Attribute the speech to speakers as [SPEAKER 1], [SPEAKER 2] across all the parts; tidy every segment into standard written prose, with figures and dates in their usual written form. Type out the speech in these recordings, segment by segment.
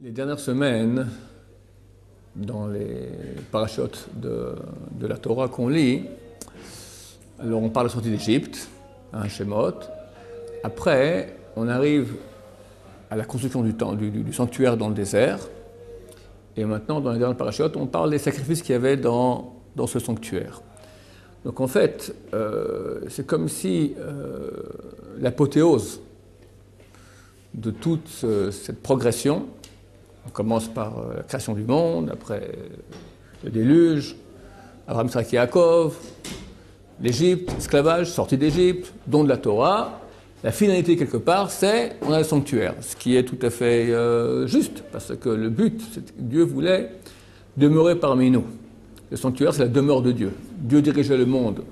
[SPEAKER 1] Les dernières semaines, dans les parachutes de la Torah qu'on lit, alors on parle de la sortie d'Égypte, Shemot. Après, on arrive à la construction du sanctuaire dans le désert. Et maintenant, dans les dernières parachutes, on parle des sacrifices qu'il y avait dans ce sanctuaire. Donc en fait, c'est comme si l'apothéose de toute cette progression, on commence par la création du monde, après le déluge, Abraham, Isaac et Yaakov, l'Égypte, l'esclavage, sortie d'Égypte, don de la Torah. La finalité, quelque part, c'est on a le sanctuaire, ce qui est tout à fait juste, parce que le but, c'est que Dieu voulait demeurer parmi nous. Le sanctuaire, c'est la demeure de Dieu. Dieu dirigeait le monde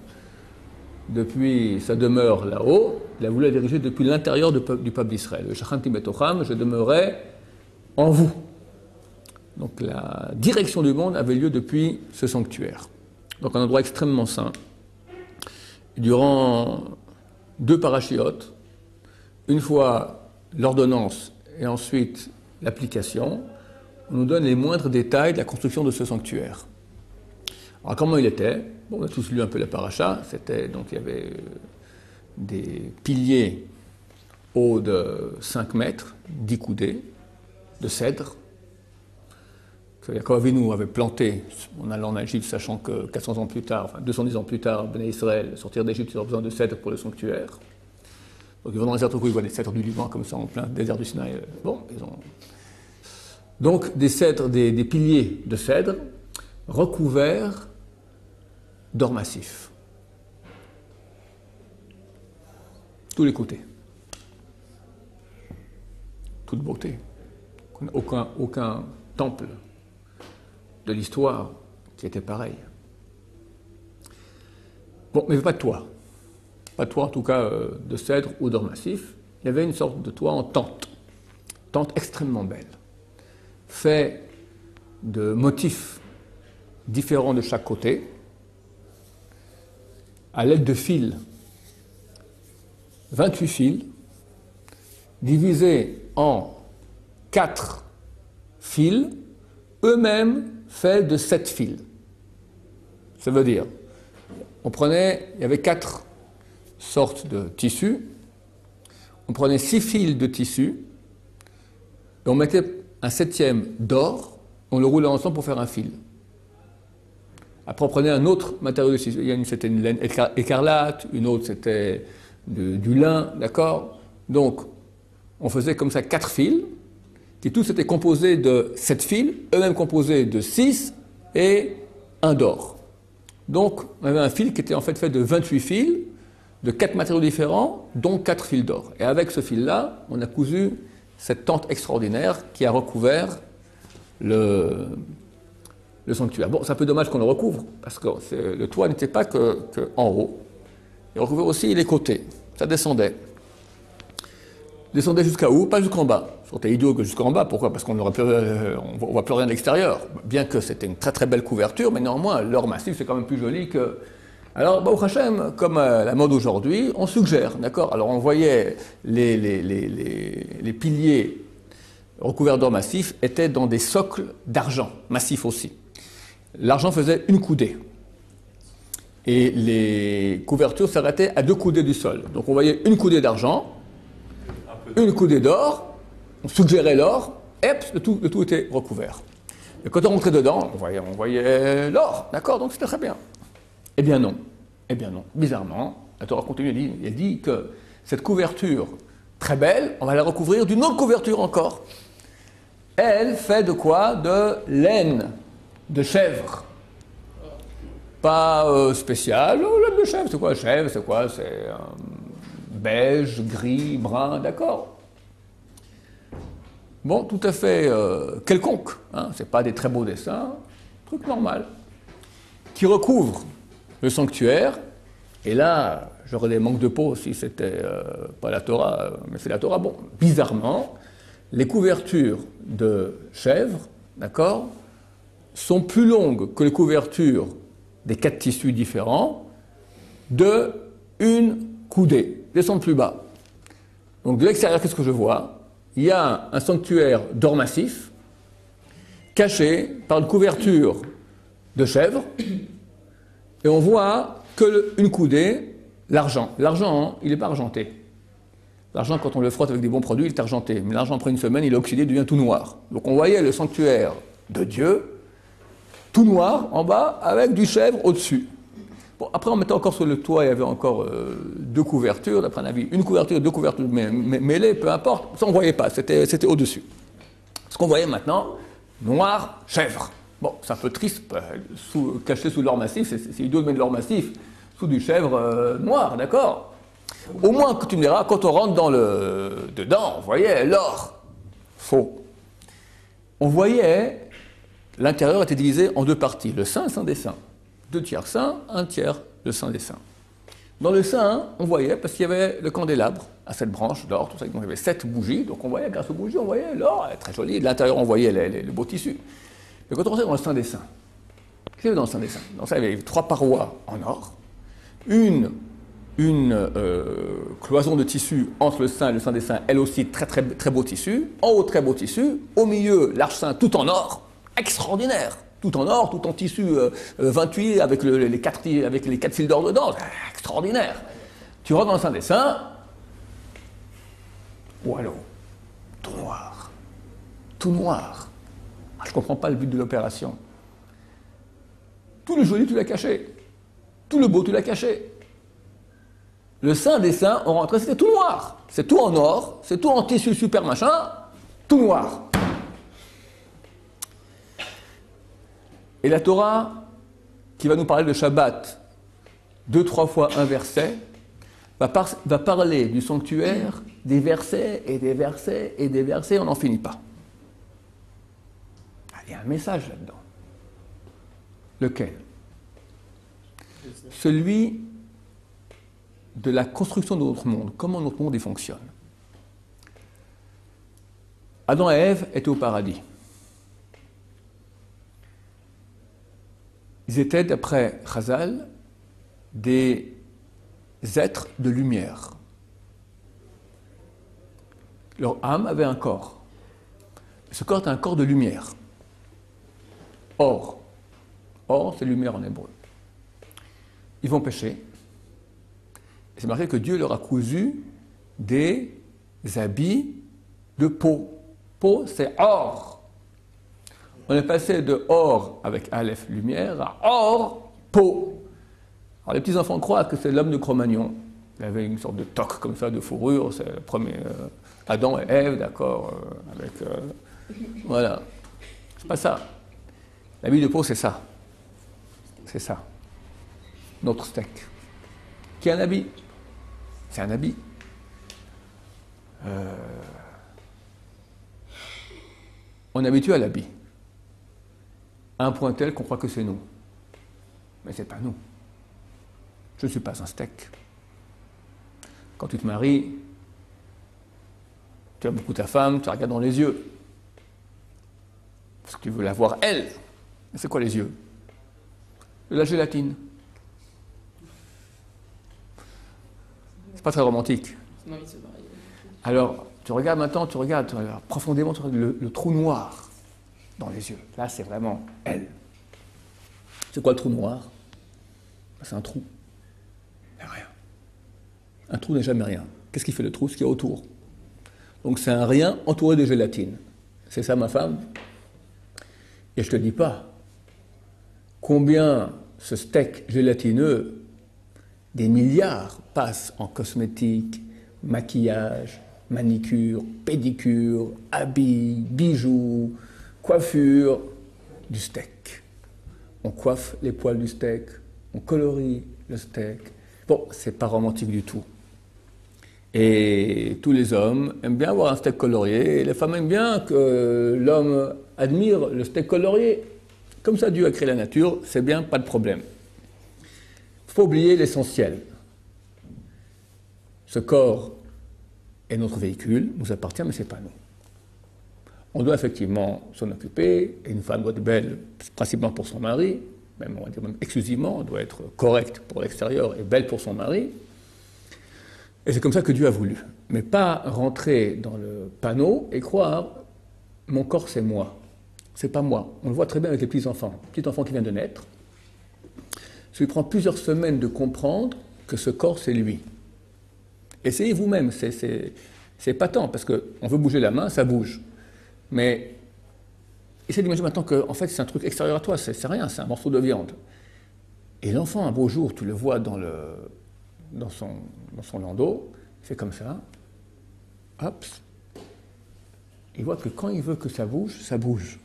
[SPEAKER 1] depuis sa demeure là-haut, il a voulu la diriger depuis l'intérieur du peuple d'Israël. Le Shachanti Betocham, je demeurai en vous. Donc la direction du monde avait lieu depuis ce sanctuaire. Donc un endroit extrêmement saint. Durant 2 parachiotes, une fois l'ordonnance et ensuite l'application, on nous donne les moindres détails de la construction de ce sanctuaire. Alors comment il était? Bon, on a tous lu un peu la paracha. Donc il y avait des piliers hauts de 5 mètres, 10 coudées, de cèdre, que Yaakov Avinu avait planté en allant en Égypte, sachant que 400 ans plus tard, enfin 210 ans plus tard, Béné Israël, sortir d'Égypte, ils ont besoin de cèdre pour le sanctuaire. Donc ils vont dans les désert, ils voient des cèdres du Liban comme ça, en plein désert du Sinaï. Bon, ils ont... Donc des cèdres, des piliers de cèdre recouverts d'or massif. Tous les côtés. Toute beauté. Aucun temple de l'histoire qui était pareil. Bon, mais pas de toit. Pas de toit, en tout cas, de cèdre ou d'or massif. Il y avait une sorte de toit en tente. Tente extrêmement belle. Fait de motifs différents de chaque côté, à l'aide de fils, 28 fils, divisés en 4 fils, eux-mêmes faits de 7 fils. Ça veut dire, il y avait 4 sortes de tissus, on prenait 6 fils de tissu, et on mettait un 7e d'or, on le roulait ensemble pour faire un fil. Après, on prenait un autre matériau de tissu. C'était une laine écarlate, une autre, c'était du lin, d'accord? Donc, on faisait comme ça 4 fils, qui tous étaient composés de 7 fils, eux-mêmes composés de 6 et 1 d'or. Donc, on avait un fil qui était en fait de 28 fils, de 4 matériaux différents, dont 4 fils d'or. Et avec ce fil-là, on a cousu cette tente extraordinaire qui a recouvert le sanctuaire. Bon, c'est un peu dommage qu'on le recouvre, parce que le toit n'était pas que en haut. Il recouvrait aussi les côtés. Ça descendait. Descendait jusqu'à où? Pas jusqu'en bas. C'était idiot que jusqu'en bas. Pourquoi? Parce qu'on ne voit plus rien de l'extérieur. Bien que c'était une très très belle couverture, mais néanmoins, l'or massif, c'est quand même plus joli que... Alors, Baruch Hashem, comme la mode aujourd'hui, on suggère, d'accord? Alors, on voyait les piliers recouverts d'or massif étaient dans des socles d'argent, massif aussi. L'argent faisait une coudée. Et les couvertures s'arrêtaient à 2 coudées du sol. Donc on voyait une coudée d'argent, une coudée d'or, on suggérait l'or, et le tout était recouvert. Et quand on rentrait dedans, on voyait l'or, d'accord? Donc c'était très bien. Eh bien non. Bizarrement, la Torah continue, elle dit que cette couverture très belle, on va la recouvrir d'une autre couverture encore. Elle fait de quoi? De laine de chèvre. Pas spécial. Laine de chèvre, c'est quoi? Chèvre, c'est quoi? C'est beige, gris, brun, d'accord. Bon, tout à fait quelconque. Hein, c'est pas des très beaux dessins. Truc normal. Qui recouvre le sanctuaire. Et là, j'aurais des manques de peau si c'était pas la Torah, mais c'est la Torah. Bon, bizarrement, les couvertures de chèvre, d'accord, sont plus longues que les couvertures des 4 tissus différents de une coudée, descendent plus bas. Donc de l'extérieur, qu'est-ce que je vois? Il y a un sanctuaire d'or massif, caché par une couverture de chèvre, et on voit que une coudée, l'argent. L'argent, il n'est pas argenté. L'argent, quand on le frotte avec des bons produits, il est argenté. Mais l'argent, après une semaine, il est oxydé, il devient tout noir. Donc on voyait le sanctuaire de Dieu, tout noir en bas, avec du chèvre au-dessus. Bon, après, on mettait encore sur le toit, il y avait encore deux couvertures, d'après un avis. Une couverture, deux couvertures mêlées, peu importe. Ça, on ne voyait pas, c'était au-dessus. Ce qu'on voyait maintenant, noir, chèvre. Bon, c'est un peu triste, caché sous l'or massif, c'est idiot de mettre de l'or massif sous du chèvre noir, d'accord? Au moins, que tu me diras, quand on rentre dedans, on voyait l'or. Faux. On voyait, l'intérieur était divisé en deux parties, le saint et le saint des saints. 2 tiers saint, 1 tiers le saint des saints. Dans le saint, on voyait, parce qu'il y avait le candélabre à 7 branches d'or, tout ça, donc il y avait 7 bougies, donc on voyait, grâce aux bougies, on voyait l'or, très joli, et de l'intérieur, on voyait le beau tissu. Mais quand on rentrait dans le saint des saints, qu'est-ce qu'il y avait dans le saint des saints? Dans ça, il y avait 3 parois en or, une cloison de tissu entre le saint et le saint des saints, elle aussi très, très, très beau tissu, en haut, très beau tissu, au milieu, l'arche saint tout en or, extraordinaire. Tout en or, tout en tissu 28 avec les 4 fils d'or dedans, extraordinaire. Tu rentres dans le Saint des Saints, ou alors, tout noir. Tout noir. Ah, je ne comprends pas le but de l'opération. Tout le joli, tu l'as caché. Tout le beau, tu l'as caché. Le Saint des Saints, on rentrait, c'était tout noir. C'est tout en or, c'est tout en tissu super machin, tout noir. Et la Torah, qui va nous parler de Shabbat 2-3 fois un verset, va parler du sanctuaire, des versets et des versets et des versets, on n'en finit pas. Il y a un message là-dedans. Lequel? Celui de la construction de notre monde, comment notre monde y fonctionne. Adam et Ève étaient au paradis. Ils étaient, d'après Chazal, des êtres de lumière. Leur âme avait un corps. Ce corps est un corps de lumière. Or, c'est lumière en hébreu. Ils vont pécher. Et c'est marqué que Dieu leur a cousu des habits de peau. Peau, c'est or. On est passé de or avec Aleph, lumière, à or, peau. Alors les petits-enfants croient que c'est l'homme de Cro-Magnon. Il avait une sorte de toque comme ça, de fourrure. C'est le premier Adam et Ève, d'accord, voilà. C'est pas ça. L'habit de peau, c'est ça. C'est ça. Notre steak. Qui est un habit. C'est un habit. On est habitué à l'habit. À un point tel qu'on croit que c'est nous. Mais c'est pas nous. Je ne suis pas un steak. Quand tu te maries, tu as beaucoup ta femme, tu la regardes dans les yeux. Parce que tu veux la voir elle. Mais c'est quoi les yeux? De la gélatine. C'est pas très romantique. Alors, tu regardes maintenant, tu regardes profondément, tu regardes le trou noir dans les yeux. Là, c'est vraiment elle. C'est quoi le trou noir? C'est un trou. Il n'y a rien. Un trou n'est jamais rien. Qu'est-ce qui fait le trou? Ce qu'il y a autour. Donc c'est un rien entouré de gélatine. C'est ça ma femme? Et je ne te dis pas combien ce steak gélatineux, des milliards, passe en cosmétiques, maquillage, manicure, pédicure, habits, bijoux, coiffure, du steak. On coiffe les poils du steak, on colorie le steak. Bon, c'est pas romantique du tout. Et tous les hommes aiment bien avoir un steak colorié, et les femmes aiment bien que l'homme admire le steak colorié. Comme ça, Dieu a créé la nature, c'est bien, pas de problème. Il faut oublier l'essentiel. Ce corps est notre véhicule, nous appartient, mais ce n'est pas nous. On doit effectivement s'en occuper, et une femme doit être belle, principalement pour son mari, même, on va dire même exclusivement, elle doit être correcte pour l'extérieur et belle pour son mari. Et c'est comme ça que Dieu a voulu. Mais pas rentrer dans le panneau et croire « mon corps c'est moi ». c'est pas moi. On le voit très bien avec les petits-enfants. Petit enfant qui vient de naître, ça lui prend plusieurs semaines de comprendre que ce corps, c'est lui. Essayez vous-même, c'est épatant, parce qu'on veut bouger la main, ça bouge. Mais essayez d'imaginer maintenant que en fait, c'est un truc extérieur à toi, c'est rien, c'est un morceau de viande. Et l'enfant, un beau jour, tu le vois dans son landau, il fait comme ça, hop, il voit que quand il veut que ça bouge, ça bouge.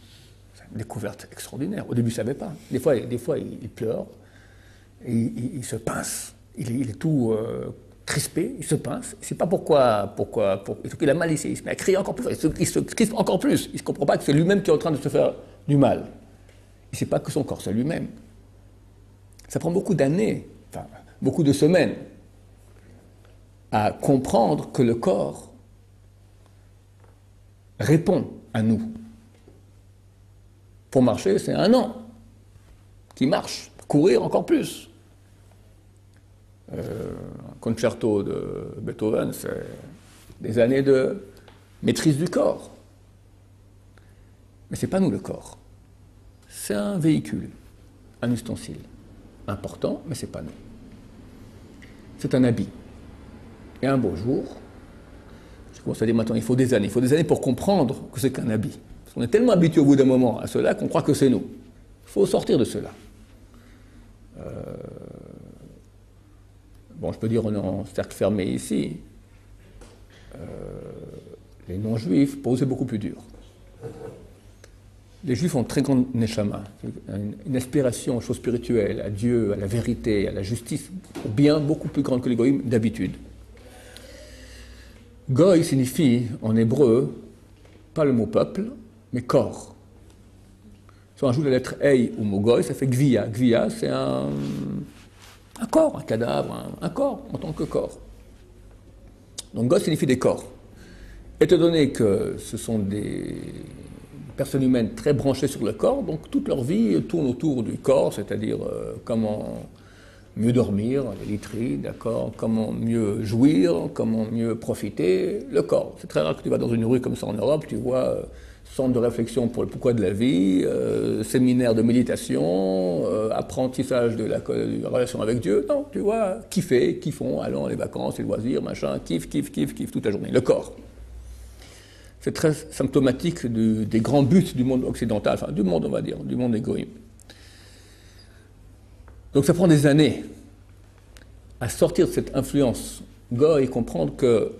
[SPEAKER 1] C'est une découverte extraordinaire. Au début, il ne savait pas. Des fois, il pleure, et il se pince. Il est tout crispé, il se pince. Il ne sait pas pourquoi. Il a mal ici, il se met à crier encore plus. Il se crispe encore plus. Il ne comprend pas que c'est lui-même qui est en train de se faire du mal. Il ne sait pas que son corps, c'est lui-même. Ça prend beaucoup d'années, enfin, beaucoup de semaines, à comprendre que le corps répond à nous. Pour marcher, c'est un an qui marche. Courir, encore plus. Un concerto de Beethoven, c'est des années de maîtrise du corps. Mais ce n'est pas nous le corps. C'est un véhicule, un ustensile. Important, mais ce n'est pas nous. C'est un habit. Et un beau jour, je commence à dire maintenant, il faut des années pour comprendre que c'est qu'un habit. Parce qu'on est tellement habitué au bout d'un moment à cela qu'on croit que c'est nous. Il faut sortir de cela. Bon, je peux dire, on est en cercle fermé ici. Les non-juifs, pour eux, c'est beaucoup plus dur. Les juifs ont une très grande neshama, une aspiration aux choses spirituelles, à Dieu, à la vérité, à la justice, au bien beaucoup plus grande que les goïm d'habitude. Goy signifie, en hébreu, pas le mot peuple, mais corps. Si on ajoute la lettre Ei au mot Goy, ça fait Gvia. Gvia, c'est un corps, un cadavre, un corps, en tant que corps. Donc Goy signifie des corps. Étant donné que ce sont des personnes humaines très branchées sur le corps, donc toute leur vie tourne autour du corps, c'est-à-dire comment mieux dormir, les literies, d'accord, comment mieux jouir, comment mieux profiter, le corps. C'est très rare que tu vas dans une rue comme ça en Europe, tu vois centre de réflexion pour le pourquoi de la vie, séminaire de méditation, apprentissage de la relation avec Dieu. Non, tu vois, kiffer, kiffons, allons, les vacances, les loisirs, machin, kiff toute la journée. Le corps. C'est très symptomatique des grands buts du monde occidental, enfin du monde, on va dire, du monde égoïme. Donc ça prend des années à sortir de cette influence Goy et comprendre que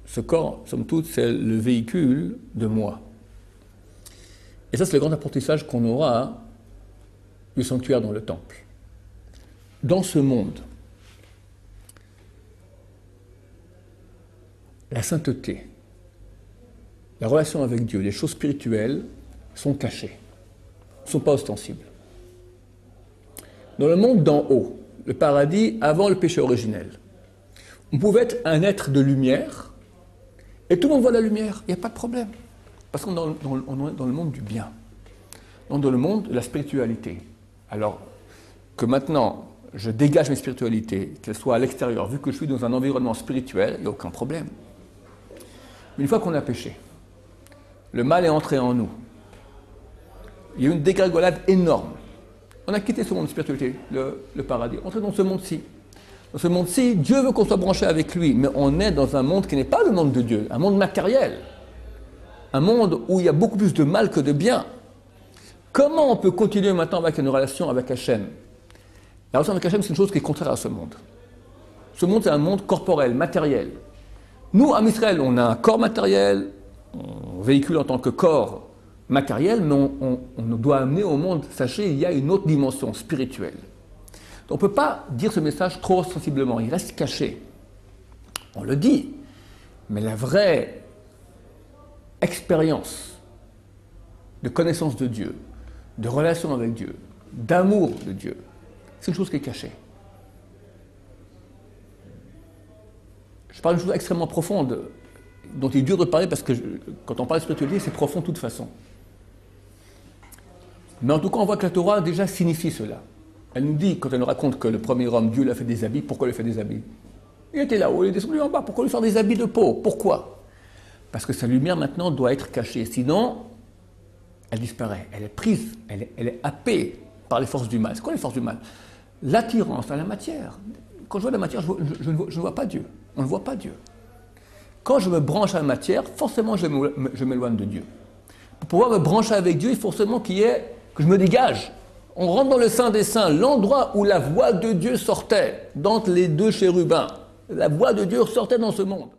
[SPEAKER 1] ce corps, somme toute, c'est le véhicule de moi. Et ça, c'est le grand apprentissage qu'on aura du sanctuaire dans le temple. Dans ce monde, la sainteté, la relation avec Dieu, les choses spirituelles sont cachées, ne sont pas ostensibles. Dans le monde d'en haut, le paradis avant le péché originel, on pouvait être un être de lumière et tout le monde voit la lumière, il n'y a pas de problème. Parce qu'on est dans le monde du bien, dans le monde de la spiritualité. Alors que maintenant, je dégage mes spiritualités, qu'elles soient à l'extérieur, vu que je suis dans un environnement spirituel, il n'y a aucun problème. Mais une fois qu'on a péché, le mal est entré en nous. Il y a eu une dégringolade énorme. On a quitté ce monde de spiritualité, le paradis, entré dans ce monde-ci. Dans ce monde-ci, Dieu veut qu'on soit branché avec lui, mais on est dans un monde qui n'est pas le monde de Dieu, un monde matériel. Un monde où il y a beaucoup plus de mal que de bien. Comment on peut continuer maintenant avec une relation avec Hachem? La relation avec Hachem, c'est une chose qui est contraire à ce monde. Ce monde, c'est un monde corporel, matériel. Nous, à Israël, on a un corps matériel, on véhicule en tant que corps matériel, mais on doit amener au monde, sachez, il y a une autre dimension spirituelle. Donc, on ne peut pas dire ce message trop sensiblement, il reste caché. On le dit, mais la vraie expérience de connaissance de Dieu, de relation avec Dieu, d'amour de Dieu, c'est une chose qui est cachée. Je parle d'une chose extrêmement profonde, dont il est dur de parler parce que quand on parle de spiritualité, c'est profond de toute façon. Mais en tout cas, on voit que la Torah déjà signifie cela. Elle nous dit, quand elle nous raconte que le premier homme, Dieu l'a fait des habits, pourquoi il a fait des habits? Il était là-haut, il est descendu en bas, pourquoi lui faire des habits de peau? Pourquoi? Parce que sa lumière maintenant doit être cachée, sinon elle disparaît, elle est prise, elle est happée par les forces du mal. C'est quoi les forces du mal? L'attirance à la matière. Quand je vois la matière, je ne vois pas Dieu. On ne voit pas Dieu. Quand je me branche à la matière, forcément je m'éloigne de Dieu. Pour pouvoir me brancher avec Dieu, il faut forcément que je me dégage. On rentre dans le Saint des Saints, l'endroit où la voix de Dieu sortait, d'entre les deux chérubins. La voix de Dieu sortait dans ce monde.